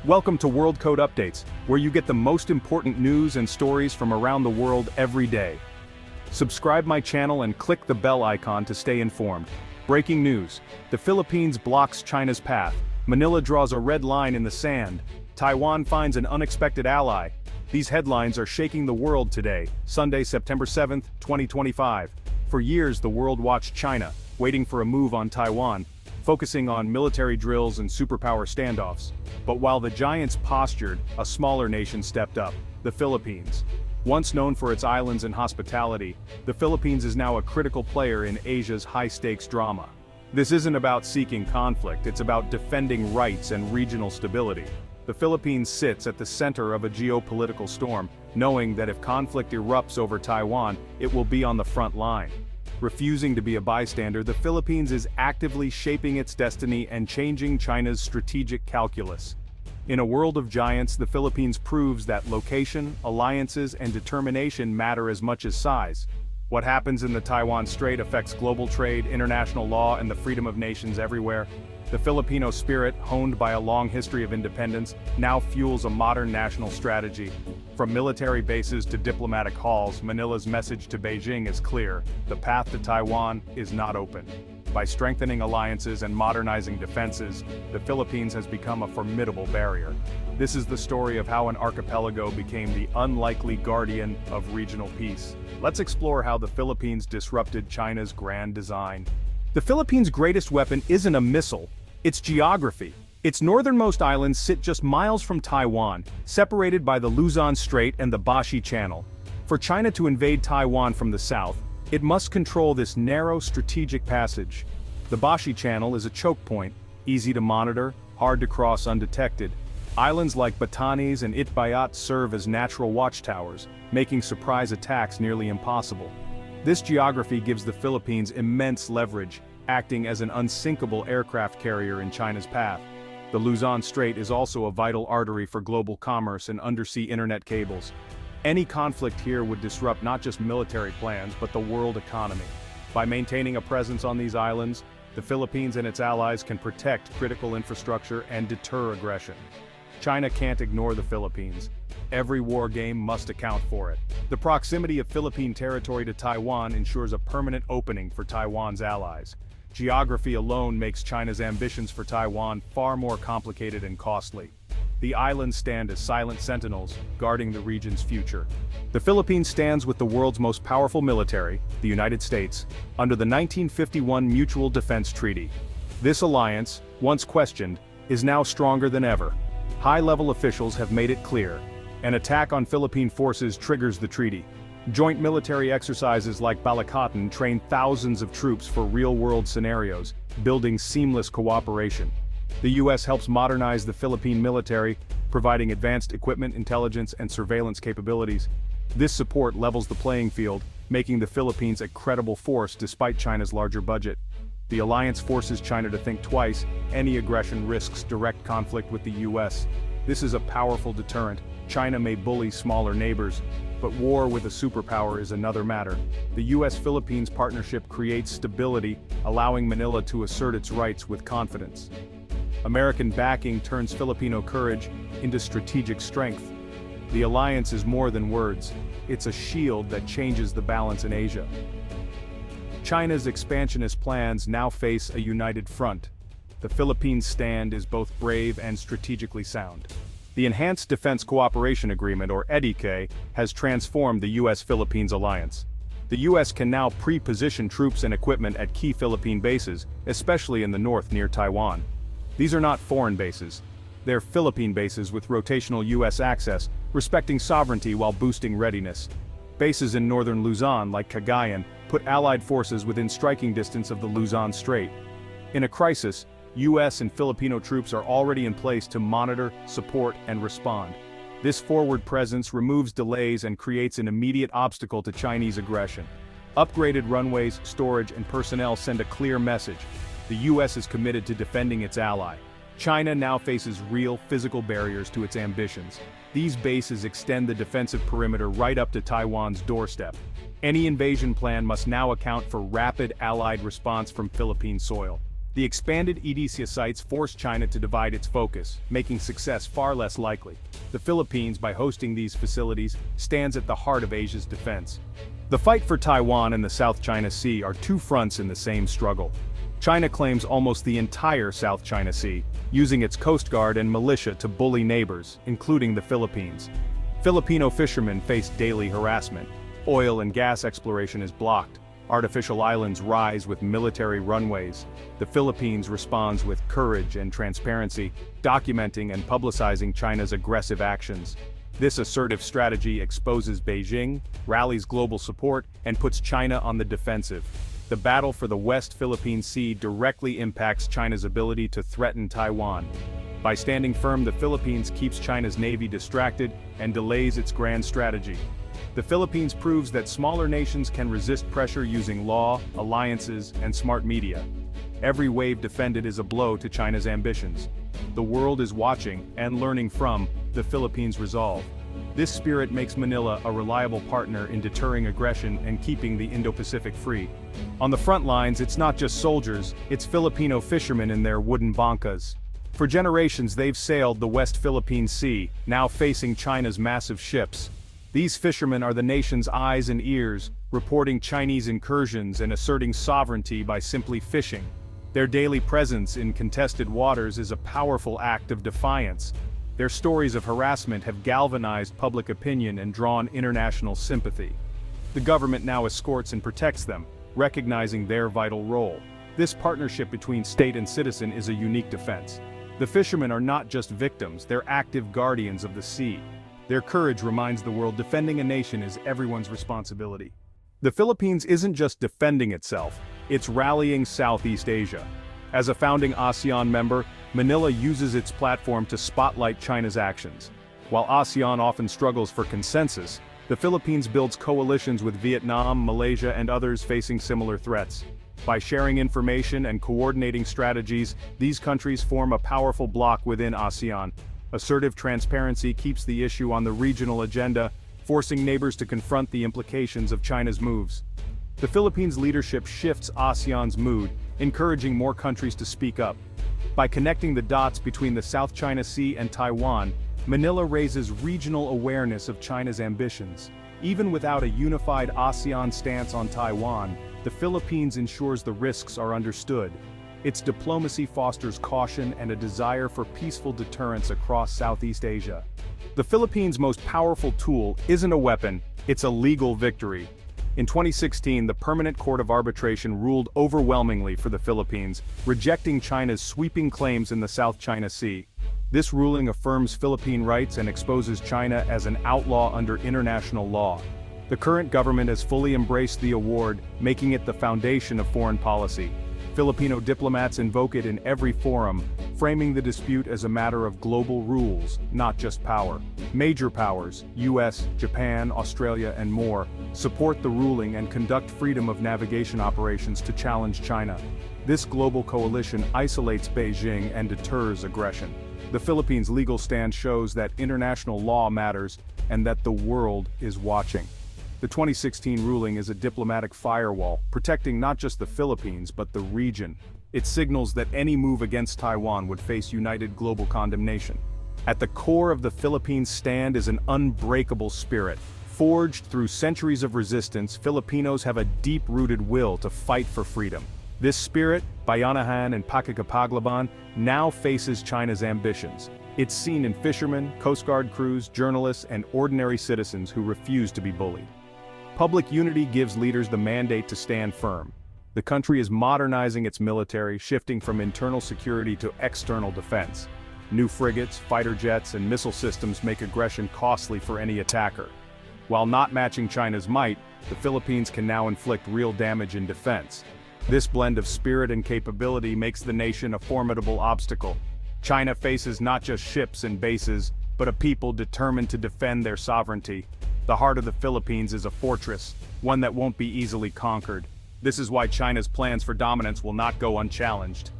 Welcome to World Code Updates, where you get the most important news and stories from around the world every day. Subscribe my channel and click the bell icon to stay informed. Breaking news: the Philippines blocks China's path. Manila draws a red line in the sand. Taiwan finds an unexpected ally. These headlines are shaking the world today, Sunday, September 7, 2025. For years, the world watched China, waiting for a move on Taiwan, focusing on military drills and superpower standoffs. But while the giants postured, a smaller nation stepped up: the Philippines. Once known for its islands and hospitality, the Philippines is now a critical player in Asia's high-stakes drama. This isn't about seeking conflict, it's about defending rights and regional stability. The Philippines sits at the center of a geopolitical storm, knowing that if conflict erupts over Taiwan, it will be on the front line. Refusing to be a bystander, the Philippines is actively shaping its destiny and changing China's strategic calculus. In a world of giants, the Philippines proves that location, alliances, and determination matter as much as size. What happens in the Taiwan Strait affects global trade, international law, and the freedom of nations everywhere. The Filipino spirit, honed by a long history of independence, now fuels a modern national strategy. From military bases to diplomatic halls, Manila's message to Beijing is clear: the path to Taiwan is not open. By strengthening alliances and modernizing defenses, the Philippines has become a formidable barrier. This is the story of how an archipelago became the unlikely guardian of regional peace. Let's explore how the Philippines disrupted China's grand design. The Philippines' greatest weapon isn't a missile, it's geography. Its northernmost islands sit just miles from Taiwan, separated by the Luzon Strait and the Bashi Channel. For China to invade Taiwan from the south, it must control this narrow strategic passage. The Bashi Channel is a choke point, easy to monitor, hard to cross undetected. Islands like Batanes and Itbayat serve as natural watchtowers, making surprise attacks nearly impossible. This geography gives the Philippines immense leverage, acting as an unsinkable aircraft carrier in China's path. The Luzon Strait is also a vital artery for global commerce and undersea internet cables. Any conflict here would disrupt not just military plans but the world economy. By maintaining a presence on these islands, the Philippines and its allies can protect critical infrastructure and deter aggression. China can't ignore the Philippines. Every war game must account for it. The proximity of Philippine territory to Taiwan ensures a permanent opening for Taiwan's allies. Geography alone makes China's ambitions for Taiwan far more complicated and costly. The islands stand as silent sentinels, guarding the region's future. The Philippines stands with the world's most powerful military, the United States, under the 1951 Mutual Defense Treaty. This alliance, once questioned, is now stronger than ever. High-level officials have made it clear: an attack on Philippine forces triggers the treaty. Joint military exercises like Balikatan train thousands of troops for real-world scenarios, building seamless cooperation. The U.S. helps modernize the Philippine military, providing advanced equipment, intelligence, and surveillance capabilities. This support levels the playing field, making the Philippines a credible force despite China's larger budget. The alliance forces China to think twice. Any aggression risks direct conflict with the U.S. This is a powerful deterrent. China may bully smaller neighbors, but war with a superpower is another matter. The U.S.-Philippines partnership creates stability, allowing Manila to assert its rights with confidence. American backing turns Filipino courage into strategic strength. The alliance is more than words. It's a shield that changes the balance in Asia. China's expansionist plans now face a united front. The Philippines' stand is both brave and strategically sound. The Enhanced Defense Cooperation Agreement, or EDICA, has transformed the U.S.-Philippines alliance. The U.S. can now pre-position troops and equipment at key Philippine bases, especially in the north near Taiwan. These are not foreign bases. They're Philippine bases with rotational U.S. access, respecting sovereignty while boosting readiness. Bases in northern Luzon, like Cagayan, put Allied forces within striking distance of the Luzon Strait. In a crisis, U.S. and Filipino troops are already in place to monitor, support, and respond. This forward presence removes delays and creates an immediate obstacle to Chinese aggression. Upgraded runways, storage, and personnel send a clear message: the U.S. is committed to defending its ally. China now faces real physical barriers to its ambitions. These bases extend the defensive perimeter right up to Taiwan's doorstep. Any invasion plan must now account for rapid Allied response from Philippine soil. The expanded EDCA sites forced China to divide its focus, making success far less likely. The Philippines, by hosting these facilities, stands at the heart of Asia's defense. The fight for Taiwan and the South China Sea are two fronts in the same struggle. China claims almost the entire South China Sea, using its coast guard and militia to bully neighbors, including the Philippines. Filipino fishermen face daily harassment. Oil and gas exploration is blocked. Artificial islands rise with military runways. The Philippines responds with courage and transparency, documenting and publicizing China's aggressive actions. This assertive strategy exposes Beijing, rallies global support, and puts China on the defensive. The battle for the West Philippine Sea directly impacts China's ability to threaten Taiwan. By standing firm, the Philippines keeps China's navy distracted and delays its grand strategy. The Philippines proves that smaller nations can resist pressure using law, alliances, and smart media. Every wave defended is a blow to China's ambitions. The world is watching and learning from the Philippines' resolve. This spirit makes Manila a reliable partner in deterring aggression and keeping the Indo-Pacific free. On the front lines, it's not just soldiers, it's Filipino fishermen in their wooden bangkas. For generations they've sailed the West Philippine Sea, now facing China's massive ships. These fishermen are the nation's eyes and ears, reporting Chinese incursions and asserting sovereignty by simply fishing. Their daily presence in contested waters is a powerful act of defiance. Their stories of harassment have galvanized public opinion and drawn international sympathy. The government now escorts and protects them, recognizing their vital role. This partnership between state and citizen is a unique defense. The fishermen are not just victims, they're active guardians of the sea. Their courage reminds the world defending a nation is everyone's responsibility. The Philippines isn't just defending itself, it's rallying Southeast Asia. As a founding ASEAN member, Manila uses its platform to spotlight China's actions. While ASEAN often struggles for consensus, the Philippines builds coalitions with Vietnam, Malaysia, and others facing similar threats. By sharing information and coordinating strategies, these countries form a powerful bloc within ASEAN. Assertive transparency keeps the issue on the regional agenda, forcing neighbors to confront the implications of China's moves. The Philippines' leadership shifts ASEAN's mood, encouraging more countries to speak up. By connecting the dots between the South China Sea and Taiwan, Manila raises regional awareness of China's ambitions. Even without a unified ASEAN stance on Taiwan, the Philippines ensures the risks are understood. Its diplomacy fosters caution and a desire for peaceful deterrence across Southeast Asia. The Philippines' most powerful tool isn't a weapon, it's a legal victory. In 2016, the Permanent Court of Arbitration ruled overwhelmingly for the Philippines, rejecting China's sweeping claims in the South China Sea. This ruling affirms Philippine rights and exposes China as an outlaw under international law. The current government has fully embraced the award, making it the foundation of foreign policy. Filipino diplomats invoke it in every forum, framing the dispute as a matter of global rules, not just power. Major powers, US, Japan, Australia, and more, support the ruling and conduct freedom of navigation operations to challenge China. This global coalition isolates Beijing and deters aggression. The Philippines' legal stand shows that international law matters and that the world is watching. The 2016 ruling is a diplomatic firewall, protecting not just the Philippines but the region. It signals that any move against Taiwan would face united global condemnation. At the core of the Philippines' stand is an unbreakable spirit. Forged through centuries of resistance, Filipinos have a deep-rooted will to fight for freedom. This spirit, bayanihan and pakikipaglaban, now faces China's ambitions. It's seen in fishermen, Coast Guard crews, journalists, and ordinary citizens who refuse to be bullied. Public unity gives leaders the mandate to stand firm. The country is modernizing its military, shifting from internal security to external defense. New frigates, fighter jets, and missile systems make aggression costly for any attacker. While not matching China's might, the Philippines can now inflict real damage in defense. This blend of spirit and capability makes the nation a formidable obstacle. China faces not just ships and bases, but a people determined to defend their sovereignty. The heart of the Philippines is a fortress, one that won't be easily conquered. This is why China's plans for dominance will not go unchallenged.